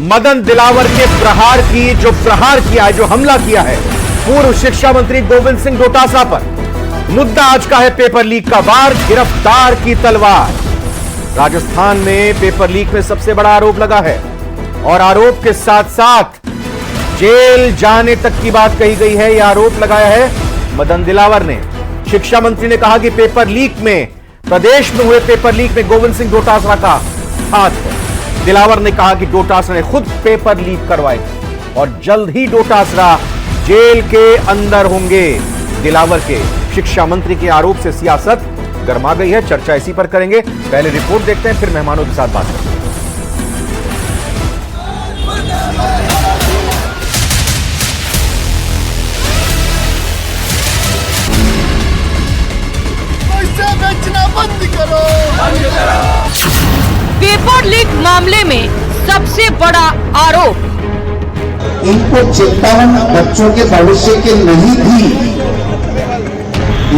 मदन दिलावर के प्रहार की जो प्रहार किया है, जो हमला किया है पूर्व शिक्षा मंत्री गोविंद सिंह डोटासरा पर। मुद्दा आज का है पेपर लीक का वार, गिरफ्तार की तलवार। राजस्थान में पेपर लीक में सबसे बड़ा आरोप लगा है और आरोप के साथ साथ जेल जाने तक की बात कही गई है। यह आरोप लगाया है मदन दिलावर ने। शिक्षा मंत्री ने कहा कि पेपर लीक में, प्रदेश में हुए पेपर लीक में गोविंद सिंह डोटासरा का हाथ है। दिलावर ने कहा कि डोटासरा ने खुद पेपर लीक करवाए और जल्द ही डोटासरा जेल के अंदर होंगे। दिलावर के शिक्षा मंत्री के आरोप से सियासत गर्मा गई है। चर्चा इसी पर करेंगे। पहले रिपोर्ट देखते हैं, फिर मेहमानों के साथ बात करते हैं। बेचना बंद करो। पेपर लीक मामले में सबसे बड़ा आरोप, इनको चिंता बच्चों के भविष्य की नहीं थी,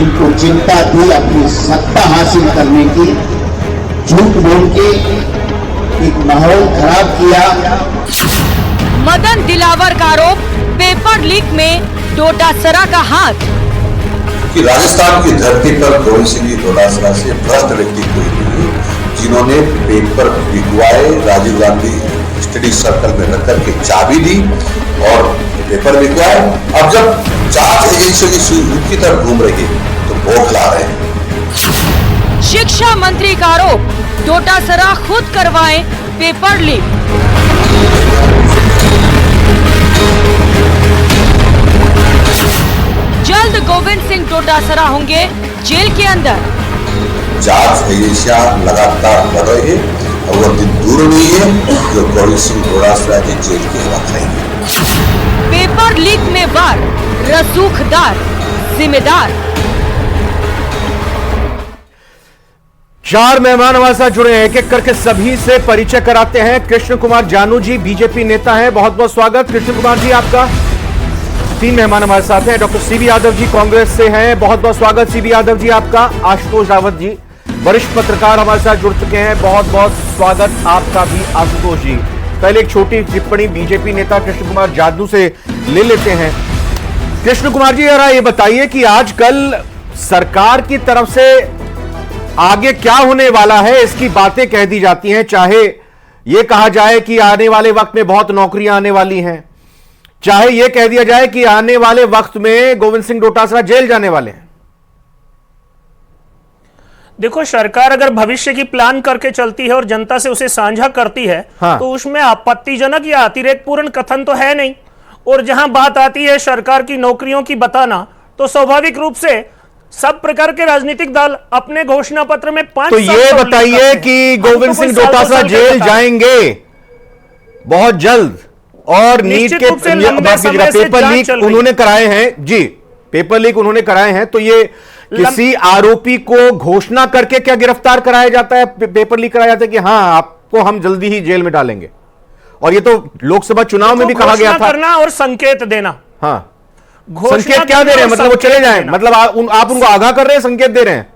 इनको चिंता थी अपनी सत्ता हासिल करने की। झूठ बोल के एक माहौल खराब किया। मदन दिलावर का आरोप, पेपर लीक में डोटासरा का हाथ। कि राजस्थान की धरती पर गोविंद सिंह डोटासरा से भ्रष्ट व्यक्ति कोई नहीं, जिन्होंने पेपर बिकवाए, राजीव गांधी स्टडी सर्कल में रख करके चाबी दी और पेपर बिकवाए। अब जब जांच एजेंसियों की तरफ घूम रही है तो बौखला रहे हैं। शिक्षा मंत्री का आरोप, डोटासरा खुद करवाए पेपर लीक। जल्द गोविंद सिंह डोटासरा होंगे जेल के अंदर। जांच एजेंसियां लगातार बढ़ रही है और वो दिन दूर नहीं है जो गोविंद सिंह डोटासरा जी जेल के वक्त रहेंगे। पेपर लीक में वार, रसूखदार जिम्मेदार। 4 मेहमान हमारे साथ जुड़े हैं, एक एक करके सभी से परिचय कराते हैं। कृष्ण कुमार जानू जी बीजेपी नेता हैं, बहुत बहुत स्वागत कृष्ण कुमार जी आपका। 3 मेहमान हमारे साथ हैं। डॉक्टर सीबी यादव जी कांग्रेस से हैं, बहुत बहुत स्वागत सीबी यादव जी आपका। आशुतोष रावत जी वरिष्ठ पत्रकार हमारे साथ जुड़ चुके हैं, बहुत बहुत स्वागत आपका भी आशुतोष जी। पहले एक छोटी टिप्पणी बीजेपी नेता कृष्ण कुमार जादू से ले लेते हैं। कृष्ण कुमार जी जरा ये बताइए कि आजकल सरकार की तरफ से आगे क्या होने वाला है, इसकी बातें कह दी जाती हैं। चाहे यह कहा जाए कि आने वाले वक्त में बहुत नौकरियां आने वाली हैं, चाहे यह कह दिया जाए कि आने वाले वक्त में गोविंद सिंह डोटासरा जेल जाने वाले हैं। देखो, सरकार अगर भविष्य की प्लान करके चलती है और जनता से उसे साझा करती है, हाँ। तो उसमें आपत्तिजनक या अतिरेकपूर्ण कथन तो है नहीं। और जहां बात आती है सरकार की नौकरियों की बताना, तो स्वाभाविक रूप से सब प्रकार के राजनीतिक दल अपने घोषणा पत्र में 5 तो ये बताइए कि गोविंद सिंह डोटासरा जेल जाएंगे बहुत जल्द और नीट के पेपर लीक उन्होंने कराए हैं जी, पेपर लीक उन्होंने कराए हैं, तो ये किसी आरोपी को घोषणा करके क्या गिरफ्तार कराया जाता है, पेपर लीक कराया जाता है कि हाँ आपको हम जल्दी ही जेल में डालेंगे? और ये तो लोकसभा चुनाव में भी कहा गया था। करना और संकेत देना। हाँ, संकेत क्या दे रहे हैं? मतलब वो चले जाएं, मतलब आप उनको आगाह कर रहे हैं, संकेत दे रहे हैं,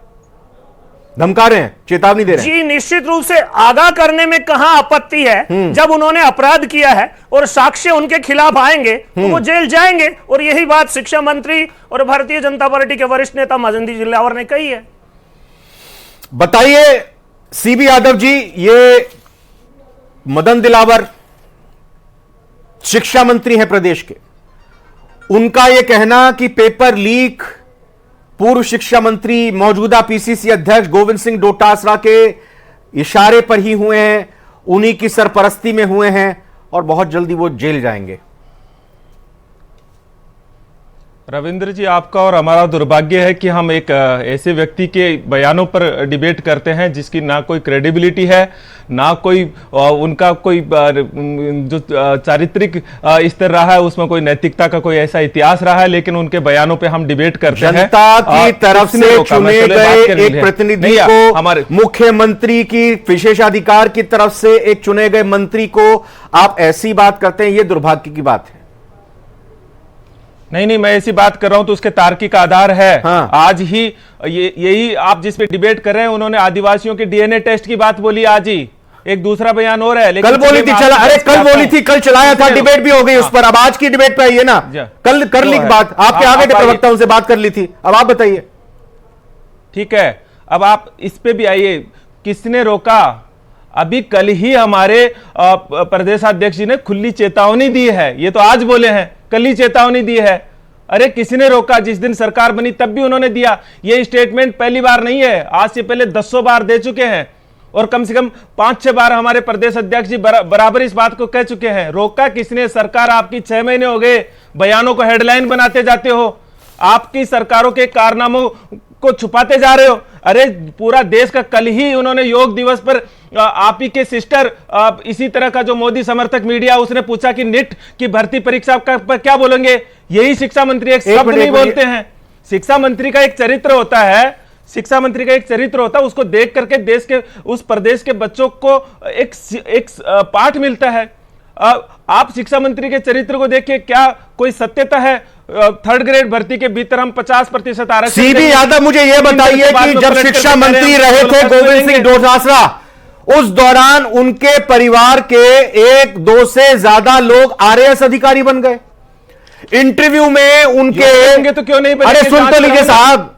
धमका रहे हैं, चेतावनी दे रहे हैं? जी, निश्चित रूप से आगाह करने में कहां आपत्ति है। जब उन्होंने अपराध किया है और साक्ष्य उनके खिलाफ आएंगे तो वो जेल जाएंगे। और यही बात शिक्षा मंत्री और भारतीय जनता पार्टी के वरिष्ठ नेता मदन दिलावर ने कही है। बताइए सीबी यादव जी, ये मदन दिलावर शिक्षा मंत्री हैं प्रदेश के, उनका यह कहना कि पेपर लीक पूर्व शिक्षा मंत्री मौजूदा पीसीसी अध्यक्ष गोविंद सिंह डोटासरा के इशारे पर ही हुए हैं, उन्हीं की सरपरस्ती में हुए हैं और बहुत जल्दी वो जेल जाएंगे। रविंद्र जी, आपका और हमारा दुर्भाग्य है कि हम एक ऐसे व्यक्ति के बयानों पर डिबेट करते हैं जिसकी ना कोई क्रेडिबिलिटी है, ना कोई उनका कोई जो चारित्रिक स्तर रहा है उसमें कोई नैतिकता का कोई ऐसा इतिहास रहा है, लेकिन उनके बयानों पे हम डिबेट करते हैं। जनता की तरफ से चुने गए एक प्रतिनिधि को, हमारे मुख्यमंत्री की विशेषाधिकार की तरफ से एक चुने गए मंत्री को आप ऐसी बात करते हैं, यह दुर्भाग्य की बात है। नहीं, मैं ऐसी बात कर रहा हूं तो उसके तार्किक आधार है। हाँ। आज ही यही आप जिस पे डिबेट कर रहे हैं, उन्होंने आदिवासियों के डीएनए टेस्ट की बात बोली आज ही। एक दूसरा बयान और है। लेकिन कल बोली थी चला, अरे कल बोली थी, कल चलाया था, डिबेट भी हो गई उस पर। अब आज की डिबेट पे आइए ना, कल कर ली बात, आपके आगे थे प्रवक्ता, उनसे बात कर ली थी, अब आप बताइए। ठीक है, अब आप इस पे भी आइए, किसने रोका? अभी कल ही हमारे प्रदेशाध्यक्ष जी ने खुली चेतावनी दी है, ये तो आज बोले हैं, कल ही चेतावनी दी है। अरे किसने रोका? जिस दिन सरकार बनी तब भी उन्होंने दिया। ये स्टेटमेंट पहली बार नहीं है, आज से पहले 100 बार दे चुके हैं और कम से कम 5-6 बार हमारे प्रदेश अध्यक्ष जी बराबर इस बात को कह चुके हैं। रोका किसने? सरकार आपकी 6 महीने हो गए, बयानों को हेडलाइन बनाते जाते हो, आपकी सरकारों के कारनामों को छुपाते जा रहे हो। अरे पूरा देश का कल ही उन्होंने योग दिवस पर आप ही के सिस्टर इसी तरह का जो मोदी समर्थक मीडिया, उसने पूछा कि नीट की भर्ती परीक्षा पर क्या बोलेंगे? यही शिक्षा मंत्री एक शब्द नहीं बोलते हैं। शिक्षा मंत्री का एक चरित्र होता है, शिक्षा मंत्री का एक चरित्र होता है, उसको देख करके देश के उस प्रदेश के बच्चों को एक पाठ मिलता है। आप शिक्षा मंत्री के चरित्र को देख के क्या कोई सत्यता है? 3rd ग्रेड भर्ती के भीतर हम 50% आरक्षण। सीबी यादव, मुझे यह बताइए कि जब शिक्षा मंत्री रहे थे गोविंद सिंह डोटासरा, उस दौरान उनके परिवार के 1-2 से ज्यादा लोग आरएएस अधिकारी बन गए। इंटरव्यू में उनके तो क्यों नहीं बने? अरे सुन तो लीजिए साहब,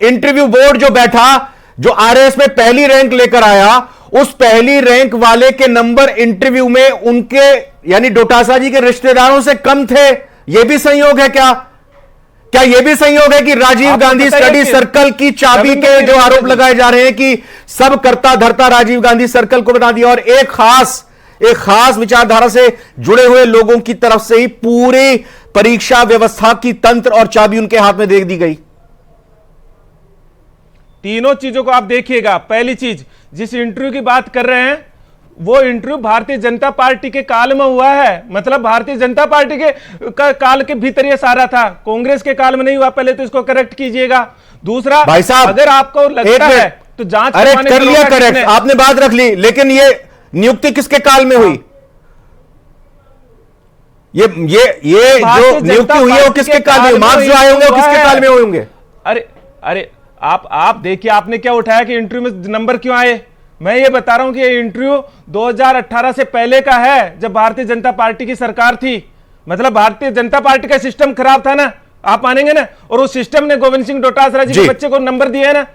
इंटरव्यू बोर्ड जो बैठा, जो आरएएस में पहली रैंक लेकर आया, उस पहली रैंक वाले के नंबर इंटरव्यू में उनके यानी डोटासरा जी के रिश्तेदारों से कम थे। यह भी संयोग है क्या? क्या यह भी संयोग है कि राजीव गांधी स्टडी सर्कल की चाबी के जो आरोप लगाए जा रहे हैं कि सब करता धरता राजीव गांधी सर्कल को बना दिया और एक खास विचारधारा से जुड़े हुए लोगों की तरफ से ही पूरी परीक्षा व्यवस्था की तंत्र और चाबी उनके हाथ में दे दी गई? तीनों चीजों को आप देखिएगा। पहली चीज, जिस इंटरव्यू की बात कर रहे हैं वो इंटरव्यू भारतीय जनता पार्टी के काल में हुआ है, मतलब भारतीय जनता पार्टी के काल के भीतर ये सारा था, कांग्रेस के काल में नहीं हुआ। पहले तो इसको करेक्ट कीजिएगा। दूसरा, भाई साहब, अगर आपको लगता है तो जांच कर लिया करेक्ट, आपने बात रख ली, लेकिन ये नियुक्ति किसके काल में हुई? ये जो नियुक्ति हुई है वो किसके काल में? मार्क्स जो आए होंगे वो किसके काल में हुए होंगे? अरे आप देखिए, आपने क्या उठाया कि इंटरव्यू में नंबर क्यों आए? मैं ये बता रहा हूं कि ये इंटरव्यू 2018 से पहले का है, जब भारतीय जनता पार्टी की सरकार थी। मतलब भारतीय जनता पार्टी का सिस्टम खराब था ना, आप मानेंगे ना? और उस सिस्टम ने गोविंद सिंह डोटासरा जी के बच्चे को नंबर दिए है ना।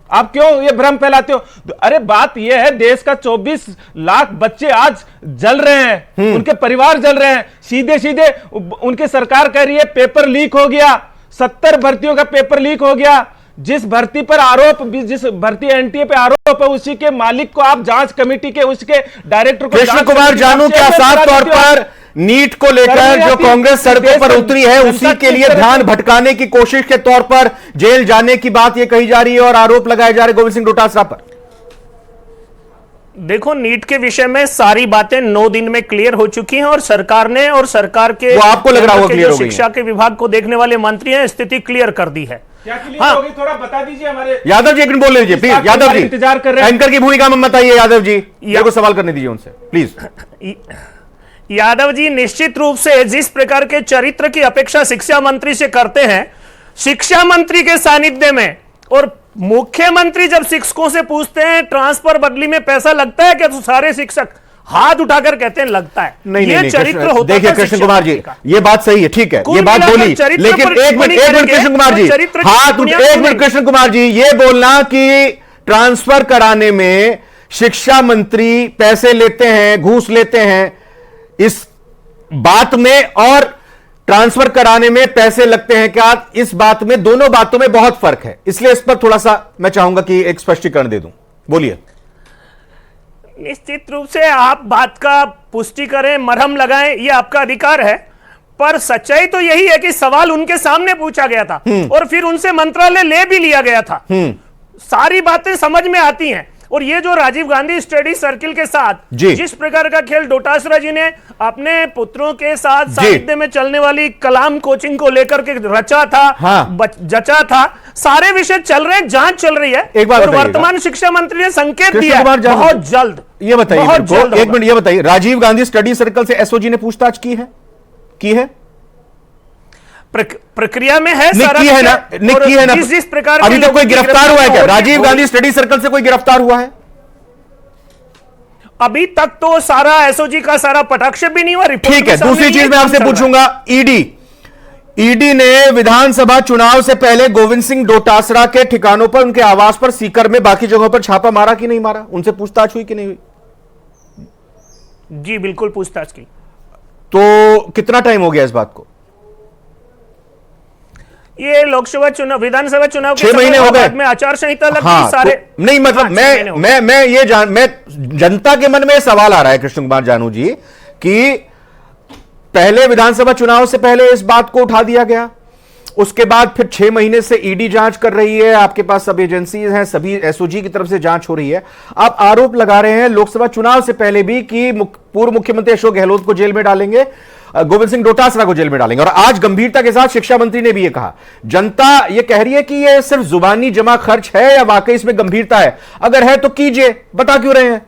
आप क्यों ये भ्रम फैलाते हो? अरे बात ये है, देश का 24 लाख बच्चे आज जल रहे हैं, उनके परिवार जल रहे हैं। सीधे उनकी सरकार कह रही है पेपर लीक हो गया, 70 भर्तियों का पेपर लीक हो गया। जिस भर्ती पर आरोप, जिस भर्ती एनटीए पे आरोप है, उसी के मालिक को आप जांच कमेटी के उसके डायरेक्टर को कृष्ण कुमार जानू क्या साफ तौर पर नीट को लेकर जो कांग्रेस सड़कों पर उतरी है उसी के लिए ध्यान भटकाने की कोशिश के तौर पर जेल जाने की बात यह कही जा रही है और आरोप लगाए जा रहे गोविंद सिंह डोटासरा पर? देखो, नीट के विषय में सारी बातें 9 दिन में क्लियर हो चुकी हैं और सरकार ने और सरकार के वो आपको लग रहा होगा क्लियर हो गई, शिक्षा के विभाग को देखने वाले मंत्री हैं, स्थिति क्लियर कर दी है। क्या क्लियर होगी? थोड़ा बता दीजिए हमारे यादव जी, एक मिनट बोल लीजिए प्लीज। यादव जी इंतजार कर रहे हैं, एंकर की भूमिका में मत आइए। यादव जी, मेरे को सवाल करने दीजिए उनसे प्लीज। यादव जी, निश्चित रूप से जिस प्रकार के चरित्र की अपेक्षा शिक्षा मंत्री से करते हैं, शिक्षा मंत्री के सानिध्य में और मुख्यमंत्री जब शिक्षकों से पूछते हैं ट्रांसफर बदली में पैसा लगता है क्या, तो सारे शिक्षक हाथ उठाकर कहते हैं लगता है। नहीं, चरित्र होता है। देखिए कृष्ण कुमार जी, ये बात सही है, ठीक है, ये बात बोली, लेकिन एक मिनट कृष्ण कुमार जी, एक मिनट कृष्ण कुमार जी, ये बोलना कि ट्रांसफर कराने में शिक्षा मंत्री पैसे लेते हैं, घूस लेते हैं, इस बात में और ट्रांसफर कराने में पैसे लगते हैं क्या, इस बात में, दोनों बातों में बहुत फर्क है। इसलिए इस पर थोड़ा सा मैं चाहूंगा कि एक स्पष्टीकरण दे दूं। बोलिए। निश्चित रूप से आप बात का पुष्टि करें, मरहम लगाएं, ये आपका अधिकार है, पर सच्चाई तो यही है कि सवाल उनके सामने पूछा गया था और फिर उनसे मंत्रालय ले भी लिया गया था। सारी बातें समझ में आती हैं। और ये जो राजीव गांधी स्टडी सर्किल के साथ जिस प्रकार का खेल डोटासरा जी ने अपने पुत्रों के साथ साहित्य में चलने वाली कलाम कोचिंग को लेकर के रचा था, जचा था, सारे विषय चल रहे हैं, जांच चल रही है और वर्तमान शिक्षा मंत्री ने संकेत दिया बहुत जल्द। ये बताइए, एक मिनट, ये बताइए, राजीव गांधी स्टडी सर्कल से एसओजी ने पूछताछ की है? प्रक्रिया में है, की है ना? जिस प्रकार अभी तक कोई गिरफ्तार हुआ है क्या? राजीव गांधी स्टडी सर्कल से कोई गिरफ्तार हुआ है? अभी तक तो सारा एसओजी का सारा पटाक्षेप भी नहीं हुआ। रिपोर्ट ठीक है, के सामने दूसरी ये चीज मैं काम आपसे चल रहा है। पूछूंगा, ईडी ने विधानसभा चुनाव से पहले गोविंद सिंह डोटासरा के ठिकानों पर, उनके आवास पर, सीकर में, बाकी जगहों पर छापा मारा कि नहीं मारा? उनसे पूछताछ हुई कि नहीं हुई? जी बिल्कुल पूछताछ की। तो कितना टाइम हो गया इस बात को? ये लोकसभा चुनाव, विधानसभा चुनाव के 6 महीने हो गए बाद में आचार संहिता लगी। हाँ, सारे तो नहीं, मतलब हाँ, 6 महीने हो गए। मैं जनता के मन में सवाल आ रहा है कृष्ण कुमार जानू जी कि पहले विधानसभा चुनाव से पहले इस बात को उठा दिया गया, उसके बाद फिर 6 महीने से ईडी जांच कर रही है, आपके पास सब एजेंसीज हैं, सभी एसओजी की तरफ से जांच हो रही है। आप आरोप लगा रहे हैं लोकसभा चुनाव से पहले भी कि पूर्व मुख्यमंत्री अशोक गहलोत को जेल में डालेंगे, गोविंद सिंह डोटासरा को जेल में डालेंगे, और आज गंभीरता के साथ शिक्षा मंत्री ने भी ये कहा। जनता ये कह रही है कि ये सिर्फ जुबानी जमा खर्च है या वाकई इसमें गंभीरता है? अगर है तो कीजिए, बता क्यों रहे हैं?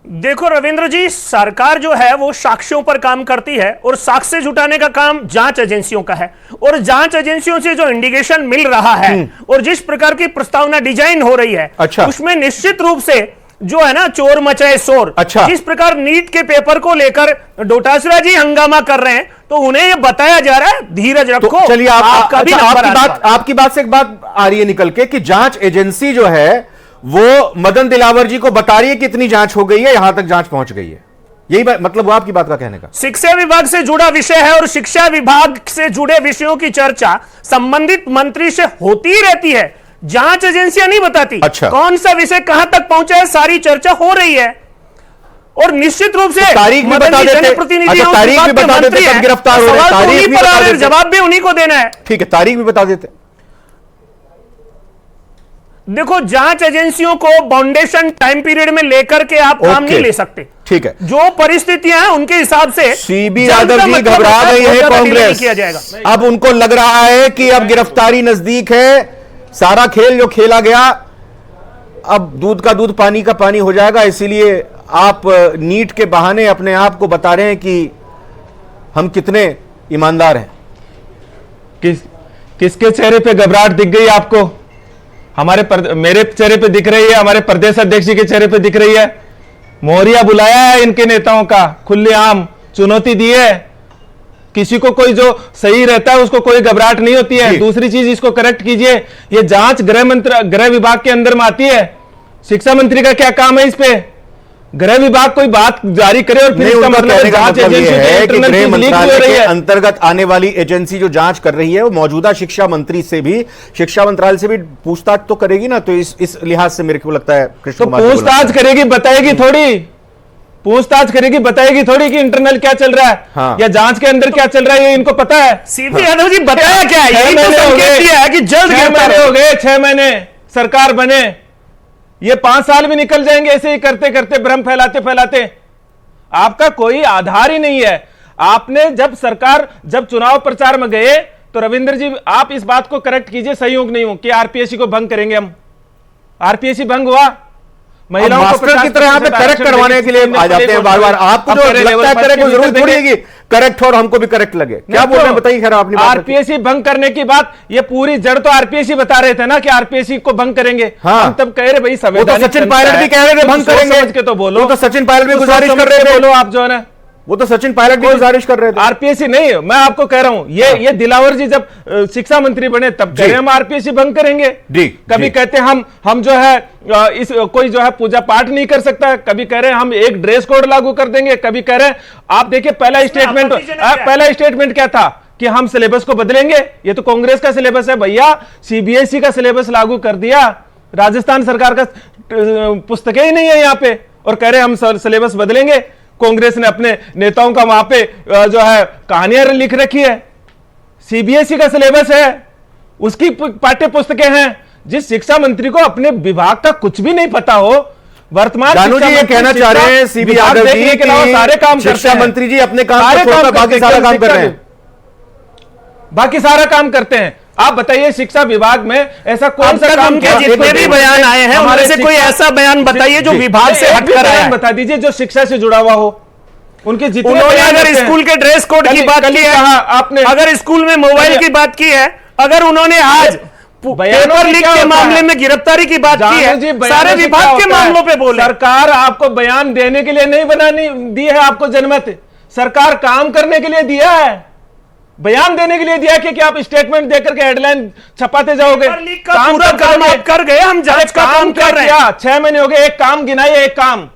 देखो रविंद्र जी, सरकार जो है वो साक्ष्यों पर काम करती है और साक्ष्य जुटाने का काम जांच एजेंसियों का है। और जांच एजेंसियों से जो इंडिकेशन मिल रहा है और जिस प्रकार की प्रस्तावना डिजाइन हो रही है, अच्छा, उसमें निश्चित रूप से जो है ना, चोर मचाए शोर। अच्छा, जिस प्रकार नीट के पेपर को लेकर डोटासरा जी हंगामा कर रहे हैं, तो उन्हें यह बताया जा रहा है धीरज रखो। तो चलिए आपका भी नंबर आने वाला। आपकी बात से एक बात आ रही है निकल के कि जांच एजेंसी जो है वो मदन दिलावर जी को बता रही है कि इतनी जांच हो गई है, यहां तक जांच पहुंच गई है। यही मतलब वो आपकी बात का कहने का? शिक्षा विभाग से जुड़ा विषय है और शिक्षा विभाग से जुड़े विषयों की चर्चा संबंधित मंत्री से होती ही रहती है, जांच एजेंसियां नहीं बताती। अच्छा, कौन सा विषय कहां तक पहुंचा है, सारी चर्चा हो रही है। और निश्चित रूप से तारीख भी बता देते, जनप्रतिनिधियों तारीख भी बता देते कब गिरफ्तार हो रहे हैं, तारीख भी बता देते, जवाब भी उन्हीं को देना है। ठीक है, तारीख भी बता देते। देखो, जांच एजेंसियों को बाउंडेशन टाइम पीरियड में लेकर के आप काम नहीं ले सकते। ठीक है, जो परिस्थितियां हैं उनके हिसाब से सीबी यादव जी घबरा गई है कांग्रेस। किया जाएगा। अब उनको लग रहा है कि अब गिरफ्तारी नजदीक है, सारा खेल जो खेला गया अब दूध का दूध पानी का पानी हो जाएगा। इसीलिए आप नीट के बहाने अपने आप को बता रहे हैं कि हम कितने ईमानदार हैं। किसके चेहरे पे घबराहट दिख गई आपको? मेरे चेहरे पे दिख रही है, हमारे प्रदेश अध्यक्ष जी के चेहरे पे दिख रही है। मोहरिया बुलाया है इनके नेताओं का, खुलेआम चुनौती दी है। किसी को कोई जो सही रहता है उसको कोई घबराहट नहीं होती है। दूसरी चीज, इसको करेक्ट कीजिए, ये जांच गृह विभाग के अंदर में आती है। शिक्षा मंत्री का क्या काम है इस पे? गृह विभाग कोई बात जारी करे और फिर इसका मतलब जांच एजेंसी है कि गृह मंत्रालय के अंतर्गत आने वाली एजेंसी जो जांच कर रही है वो मौजूदा शिक्षा मंत्री से भी, शिक्षा मंत्रालय से भी पूछताछ तो करेगी ना। तो इस लिहाज से मेरे को लगता है कृष्ण कुमार पूछताछ करेगी, बताएगी थोड़ी, पूछताछ करेगी बताएगी थोड़ी कि इंटरनल क्या चल रहा है। हाँ, या जांच के अंदर क्या चल रहा है ये इनको पता है। सीबी यादव जी बताया क्या है? यही तो संकेत दिया है कि जल्द 6 महीने हो गए, 6 महीने सरकार बने, ये 5 साल भी निकल जाएंगे ऐसे ही करते करते, भ्रम फैलाते फैलाते। आपका कोई आधार ही नहीं है। आपने जब चुनाव प्रचार में गए तो रविंद्र जी आप इस बात को करेक्ट कीजिए, सही हो कि नहीं हो, कि आरपीएससी को भंग करेंगे हम। आरपीएससी भंग हुआ, महिलाओं को की तरह यहाँ पे करेक्ट करवाने के लिए आ जाते हैं बार बार। आपको जो लगता है करेक्ट, जरूरत थोड़ी है कि करेक्ट हो और हमको भी करेक्ट लगे। क्या बोल रहे हैं बताइए। खैर आपने आरपीएससी भंग करने की बात, ये पूरी जड़ तो आरपीएससी बता रहे थे ना कि आरपीएससी को भंग करेंगे। हाँ, हम तब कह रहे भाई संवैधानिक, वो तो सचिन पायलट भी कह रहे थे भंग करेंगे, समझ के तो बोलो। तो सचिन पायलट भी गुजारिश कर रहे थे, बोलो आप जो है ना, वो तो सचिन पायलट भी गुजारिश कर रहे थे। आरपीएससी नहीं, मैं आपको कह रहा हूं ये दिलावर जी जब शिक्षा मंत्री बने तब कह रहे हम आरपीएससी भंग करेंगे। कभी कहते हम जो है इस कोई जो है पूजा पाठ नहीं कर सकता, कभी कह रहे हैं हम एक ड्रेस कोड लागू कर देंगे, कभी कह रहे हैं आप देखिए पहला स्टेटमेंट क्या था कि हम सिलेबस को बदलेंगे। ये तो कांग्रेस का सिलेबस है भैया, सीबीएसई का सिलेबस लागू कर दिया, राजस्थान सरकार का पुस्तकें ही नहीं है यहाँ पे, और कह रहे हैं हम सिलेबस बदलेंगे। कांग्रेस ने अपने नेताओं का वहां पे जो है कहानियां लिख रखी है। सीबीएसई का सिलेबस है, उसकी पाठ्य पुस्तकें हैं। जिस शिक्षा मंत्री को अपने विभाग का कुछ भी नहीं पता हो, वर्तमान जानू जी ये कहना चाह रहे हैं सीबी यादव जी के अलावा सारे काम शिक्षा मंत्री जी अपने काम छोड़कर बाकी सारा काम कर रहे हैं, बाकी सारा काम करते हैं। आप बताइए शिक्षा विभाग में ऐसा कौन सा काम किया? जितने भी बयान आए हैं उनमें से कोई ऐसा बयान बताइए जो विभाग से हटकर आया है। बता दीजिए जो शिक्षा से जुड़ा हुआ हो। उनके जितने अगर स्कूल के ड्रेस कोड की बात की है आपने, अगर स्कूल में मोबाइल की बात की है, अगर उन्होंने आज पेपर लीक के मामले में गिरफ्तारी की बात की है, सारे विभाग के मामलों पे बोले। सरकार आपको बयान देने के लिए नहीं बनानी दी है, आपको जनमत सरकार काम करने के लिए दिया है, बयान देने के लिए दिया कि आप स्टेटमेंट देकर के हेडलाइन छपाते जाओगे। काम कर गए, हम जांच का काम कर रहे हैं। 6 महीने हो गए, एक काम गिनाइए, एक काम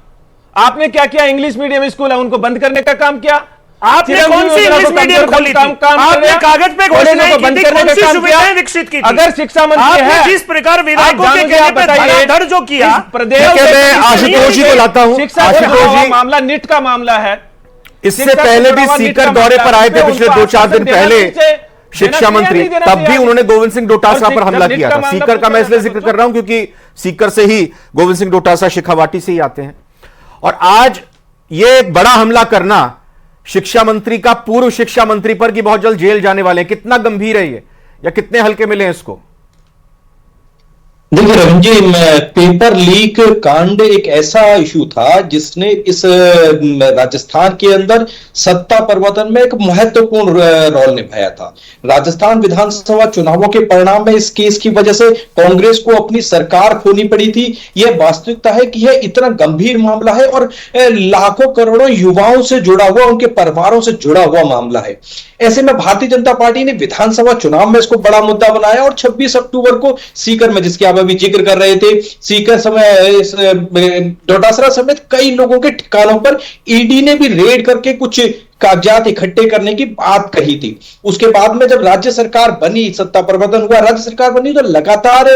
आपने क्या किया? इंग्लिश मीडियम स्कूल है उनको बंद करने का काम किया आपने? कौन सी इंग्लिश मीडियम खोली थी? आपने कागज पे घोषणा की थी, कौन सी सुविधाएं विकसित की थी? अगर शिक्षा मंत्री है, जिस प्रकार विधायकों के कहने पे धराधर जो किया, प्रदेश में आशुतोष जी को लाता हूं। आशुतोष जी, मामला निट का मामला है, इससे पहले भी सीकर दौरे पर आए थे पिछले 2-4 दिन पहले शिक्षा मंत्री, तब भी उन्होंने गोविंद सिंह डोटासरा पर हमला किया था। सीकर का मैं इसलिए जिक्र कर रहा हूं क्योंकि सीकर से ही गोविंद सिंह डोटासरा शेखावाटी से ही आते हैं। और आज ये एक बड़ा हमला करना शिक्षा मंत्री का, पूर्व शिक्षा मंत्री पर, कि बहुत जल्द जेल जाने वाले हैं, कितना गंभीर है ये, या कितने हल्के मिले हैं इसको? देखिए रविंद्र जी, पेपर लीक कांड एक ऐसा इशू था जिसने इस राजस्थान के अंदर सत्ता परिवर्तन में एक महत्वपूर्ण रोल निभाया था। राजस्थान विधानसभा चुनावों के परिणाम में इस केस की वजह से कांग्रेस को अपनी सरकार खोनी पड़ी थी। यह वास्तविकता है कि यह इतना गंभीर मामला है और लाखों करोड़ों युवाओं से जुड़ा हुआ, उनके परिवारों से जुड़ा हुआ मामला है। ऐसे में भारतीय जनता पार्टी ने विधानसभा चुनाव में इसको बड़ा मुद्दा बनाया और 26 अक्टूबर को सीकर में, जिसकी आप अभी जिक्र कर रहे थे, सीकर समय डोटासरा समेत कई लोगों के ठिकानों पर ईडी ने भी रेड करके कुछ कागजात इकट्ठे करने की बात कही थी। उसके बाद में जब राज्य सरकार बनी, सत्ता परिवर्तन हुआ, राज्य सरकार बनी, तो लगातार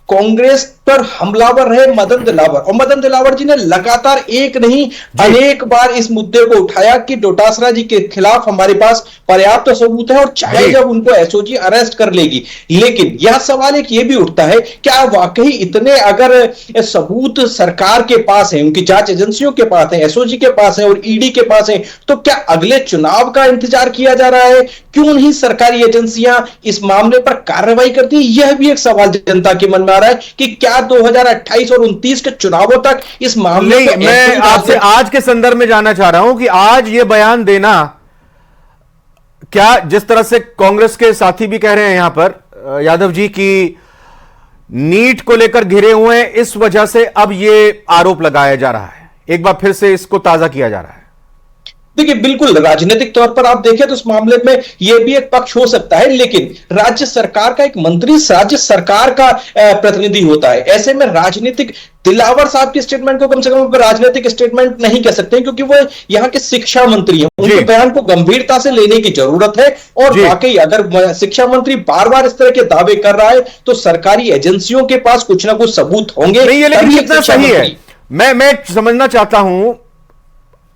कांग्रेस पर हमलावर रहे मदन दिलावर, और मदन दिलावर जी ने लगातार एक नहीं अनेक बार इस मुद्दे को उठाया कि डोटासरा जी के खिलाफ हमारे पास पर्याप्त सबूत है और चाहे जब उनको एसओजी अरेस्ट कर लेगी। लेकिन यह सवाल एक ये भी उठता है, क्या वाकई इतने अगर सबूत सरकार के पास है, उनकी जांच एजेंसियों के पास है, एसओजी के पास है और ईडी के पास है, तो क्या अगले चुनाव का इंतजार किया जा रहा है? क्यों नहीं सरकारी एजेंसियां इस मामले पर कार्रवाई करती? यह भी एक सवाल जनता के मन में आ रहा है कि क्या 2028 और 29 के चुनावों तक इस मामले को, मैं आपसे आज के संदर्भ में जानना चाह रहा हूं कि आज यह बयान देना, क्या जिस तरह से कांग्रेस के साथी भी कह रहे हैं यहां पर यादव जी की नीट को लेकर घिरे हुए हैं, इस वजह से अब यह आरोप लगाया जा रहा है, एक बार फिर से इसको ताजा किया जा रहा है? देखिए, बिल्कुल राजनीतिक तौर पर आप देखें तो इस मामले में यह भी एक पक्ष हो सकता है, लेकिन राज्य सरकार का एक मंत्री राज्य सरकार का प्रतिनिधि होता है। ऐसे में राजनीतिक दिलावर साहब के स्टेटमेंट को कम से कम राजनीतिक स्टेटमेंट नहीं कह सकते, क्योंकि वो यहाँ के शिक्षा मंत्री हैं, उनके बयान को गंभीरता से लेने की जरूरत है। और वाकई अगर शिक्षा मंत्री बार बार इस तरह के दावे कर रहा है तो सरकारी एजेंसियों के पास कुछ ना कुछ सबूत होंगे। लेकिन कितना सही है, मैं समझना चाहता हूं,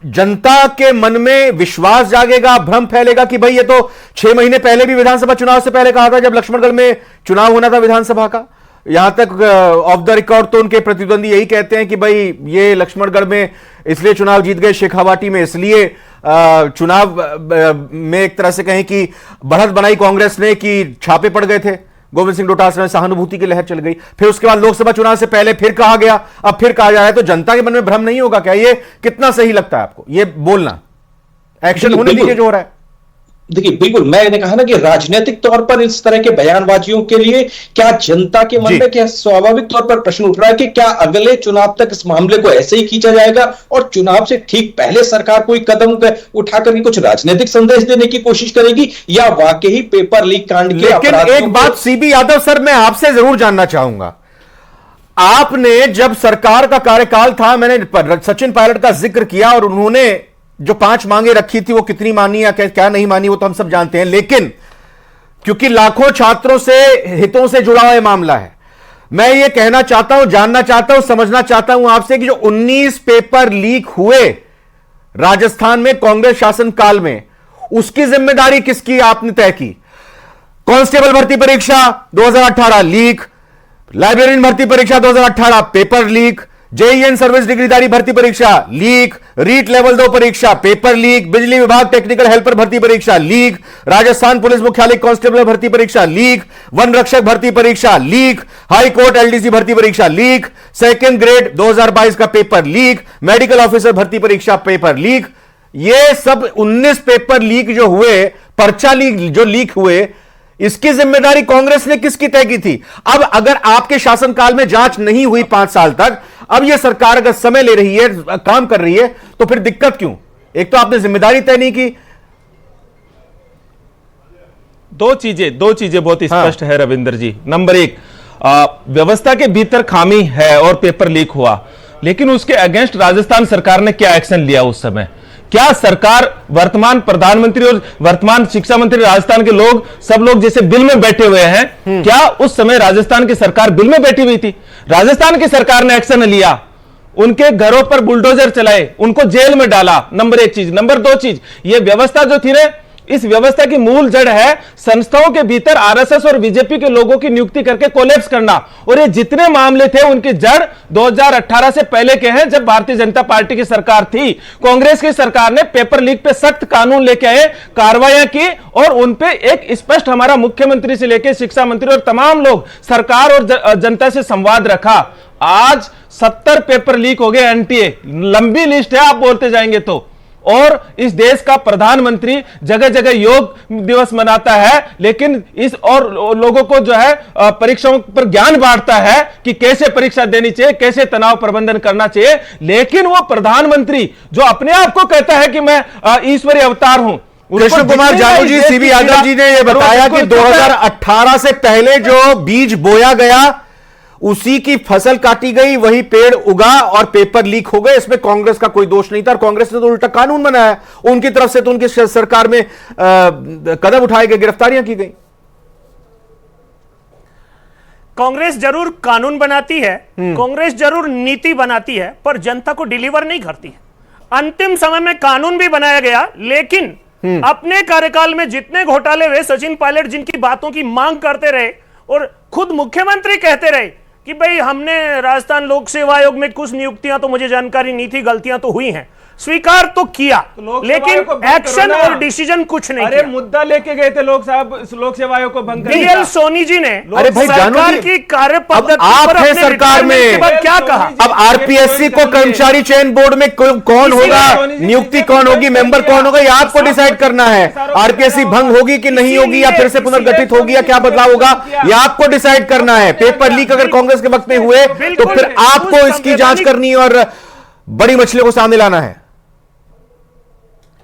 जनता के मन में विश्वास जागेगा, भ्रम फैलेगा कि भाई ये तो 6 महीने पहले भी विधानसभा चुनाव से पहले कहा था, जब लक्ष्मणगढ़ में चुनाव होना था विधानसभा का, यहां तक ऑफ द रिकॉर्ड तो उनके प्रतिद्वंदी यही कहते हैं कि भाई ये लक्ष्मणगढ़ में इसलिए चुनाव जीत गए, शेखावाटी में इसलिए चुनाव में एक तरह से कहें कि बढ़त बनाई कांग्रेस ने कि छापे पड़ गए थे, गोविंद सिंह डोटासरा में सहानुभूति की लहर चल गई। फिर उसके बाद लोकसभा चुनाव से पहले फिर कहा गया, अब फिर कहा जा रहा है, तो जनता के मन में भ्रम नहीं होगा क्या? ये कितना सही लगता है आपको ये बोलना? एक्शन होने दीजिए जो हो रहा है। देखिए, बिल्कुल मैंने कहा ना कि राजनीतिक तौर पर इस तरह के बयानबाजियों के लिए क्या जनता के मन में क्या स्वाभाविक तौर पर प्रश्न उठ रहा है कि क्या अगले चुनाव तक इस मामले को ऐसे ही खींचा जाएगा और चुनाव से ठीक पहले सरकार कोई कदम उठाकर कुछ राजनीतिक संदेश देने की कोशिश करेगी, या वाकई पेपर लीक कांड के? लेकिन एक बात सीबी यादव सर, मैं आपसे जरूर जानना चाहूंगा, आपने जब सरकार का कार्यकाल था, मैंने सचिन पायलट का जिक्र किया और उन्होंने जो 5 मांगे रखी थी वो कितनी मानी या क्या नहीं मानी वो तो हम सब जानते हैं, लेकिन क्योंकि लाखों छात्रों से हितों से जुड़ा हुआ मामला है, मैं ये कहना चाहता हूं, जानना चाहता हूं, समझना चाहता हूं आपसे कि जो 19 पेपर लीक हुए राजस्थान में कांग्रेस शासन काल में, उसकी जिम्मेदारी किसकी आपने तय की? कांस्टेबल भर्ती परीक्षा 2018 लीक, लाइब्रेरियन भर्ती परीक्षा 2018 पेपर लीक, जेईएन सर्विस डिग्रीधारी भर्ती परीक्षा लीक, रीट लेवल 2 परीक्षा पेपर लीक, बिजली विभाग टेक्निकल हेल्पर भर्ती परीक्षा लीक, राजस्थान पुलिस मुख्यालय कांस्टेबल भर्ती परीक्षा लीक, वन रक्षक भर्ती परीक्षा लीक, हाई कोर्ट एलडीसी भर्ती परीक्षा लीक, सेकंड ग्रेड 2022 का पेपर लीक, मेडिकल ऑफिसर भर्ती परीक्षा पेपर लीक। ये सब 19 पेपर लीक जो हुए, पर्चा लीक जो लीक हुए, इसकी जिम्मेदारी कांग्रेस ने किसकी तय की थी? अब अगर आपके शासनकाल में जांच नहीं हुई 5 साल तक, अब यह सरकार अगर समय ले रही है, काम कर रही है, तो फिर दिक्कत क्यों? एक तो आपने जिम्मेदारी तय नहीं की। दो चीजें बहुत स्पष्ट है रविंद्र जी। नंबर एक, व्यवस्था के भीतर खामी है और पेपर लीक हुआ, लेकिन उसके अगेंस्ट राजस्थान सरकार ने क्या एक्शन लिया उस समय? क्या सरकार, वर्तमान प्रधानमंत्री और वर्तमान शिक्षा मंत्री राजस्थान के लोग, सब लोग जैसे बिल में बैठे हुए हैं, क्या उस समय राजस्थान की सरकार बिल में बैठी हुई थी? राजस्थान की सरकार ने एक्शन लिया, उनके घरों पर बुलडोजर चलाए, उनको जेल में डाला। नंबर एक चीज। नंबर दो चीज, ये व्यवस्था जो थी ना, इस व्यवस्था की मूल जड़ है संस्थाओं के भीतर आरएसएस और बीजेपी के लोगों की नियुक्ति करके कोलैप्स करना। और ये जितने मामले थे उनकी जड़ 2018 से पहले के हैं, जब भारतीय जनता पार्टी की सरकार थी। कांग्रेस की सरकार ने पेपर लीक पे सख्त कानून लेके आए, कार्रवाइयां की, और उन पे एक स्पष्ट हमारा मुख्यमंत्री से लेकर शिक्षा मंत्री और तमाम लोग, सरकार और जनता से संवाद रखा। आज 70 पेपर लीक हो गए, एनटीए, लंबी लिस्ट है, आप बोलते जाएंगे तो। और इस देश का प्रधानमंत्री जगह जगह योग दिवस मनाता है, लेकिन इस और लोगों को जो है परीक्षाओं पर ज्ञान बांटता है कि कैसे परीक्षा देनी चाहिए, कैसे तनाव प्रबंधन करना चाहिए। लेकिन वो प्रधानमंत्री जो अपने आप को कहता है कि मैं ईश्वरी अवतार हूं, कृष्ण कुमार जानू जी, सीबी यादव जी ने यह बताया कि 2018 से पहले जो बीज बोया गया उसी की फसल काटी गई, वही पेड़ उगा और पेपर लीक हो गए। इसमें कांग्रेस का कोई दोष नहीं था। कांग्रेस ने तो उल्टा कानून बनाया, उनकी तरफ से तो उनकी सरकार में कदम उठाए गए, गिरफ्तारियां की गई। कांग्रेस जरूर कानून बनाती है, कांग्रेस जरूर नीति बनाती है, पर जनता को डिलीवर नहीं करती है। अंतिम समय में कानून भी बनाया गया, लेकिन अपने कार्यकाल में जितने घोटाले हुए, सचिन पायलट जिनकी बातों की मांग करते रहे और खुद मुख्यमंत्री कहते रहे कि भाई हमने राजस्थान लोक सेवा आयोग में कुछ नियुक्तियां तो मुझे जानकारी नहीं थी, गलतियां तो हुई हैं, स्वीकार तो किया, लेकिन एक्शन और डिसीजन कुछ नहीं अरे किया। मुद्दा लेके गए थे लोक सेवा आयोग को भंग करने डीएल सोनी जी ने अरे भाई सरकार की कार्य पद्धति आप पर हैं अपने सरकार में, रिटायरमेंट के बाद क्या कहा? अब आरपीएससी को कर्मचारी चयन बोर्ड में कौन होगा, नियुक्ति कौन होगी, मेंबर कौन होगा, ये आपको डिसाइड करना है। आरपीएससी भंग होगी कि नहीं होगी, या फिर से पुनर्गठित होगी, या क्या बदलाव होगा, ये आपको डिसाइड करना है। पेपर लीक अगर कांग्रेस के वक्त में हुए तो फिर आपको इसकी जांच करनी और बड़ी मछलियों को सामने लाना है।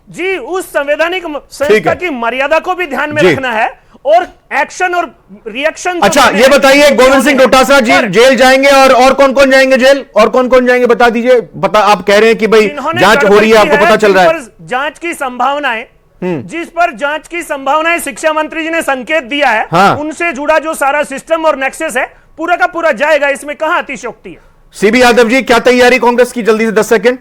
जी, उस संवैधानिक संस्था की मर्यादा को भी ध्यान में रखना है, और एक्शन और रिएक्शन। अच्छा, ये बताइए, गोविंद सिंह डोटासरा जी जेल जाएंगे, और कौन कौन जाएंगे जेल, और कौन कौन जाएंगे बता दीजिए। आप कह रहे हैं कि भाई जांच हो रही है, आपको पता चल रहा है। जांच की संभावनाएं, जिस पर जांच की संभावनाएं शिक्षा मंत्री जी ने संकेत दिया है, हाँ। उनसे जुड़ा जो सारा सिस्टम और नेक्सस है, पूरा का पूरा जाएगा। इसमें कहां अतिशयोक्ति है? सीबी यादव जी, क्या तैयारी कांग्रेस की? जल्दी से 10 सेकंड।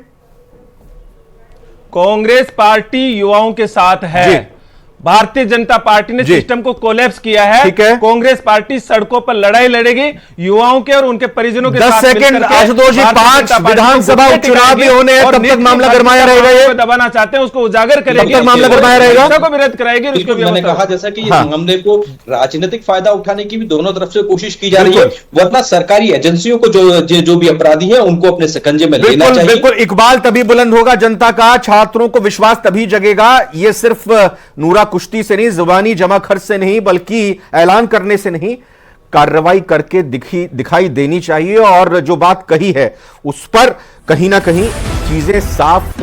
कांग्रेस पार्टी युवाओं के साथ है। भारतीय जनता पार्टी ने सिस्टम को कोलैप्स किया है। ठीक है। कांग्रेस पार्टी सड़कों पर लड़ाई लड़ेगी युवाओं के और उनके परिजनों के 10 साथ। सेकंड। आशुतोष जी, 5 विधानसभा उपचुनाव भी होने हैं, तब तक मामला गरमाया रहेगा। ये दबाना चाहते हैं, उसको उजागर करेगी, तब तक मामला गरमाया रहेगा, को भी रद्द कराएगी। मैंने कहा जैसा कि हाँ। मामले को राजनीतिक फायदा उठाने की भी दोनों तरफ से कोशिश की जा रही है, वरना सरकारी एजेंसियों को जो भी अपराधी है उनको अपने शिकंजे में लेना चाहिए। बिल्कुल, इकबाल तभी बुलंद होगा जनता का, छात्रों को विश्वास तभी जगेगा। ये सिर्फ नूरा कुश्ती से नहीं, जुबानी जमा खर्च से नहीं, बल्कि ऐलान करने से नहीं, कार्रवाई करके दिखाई देनी चाहिए। और जो बात कही है उस पर कहीं ना कहीं चीजें साफ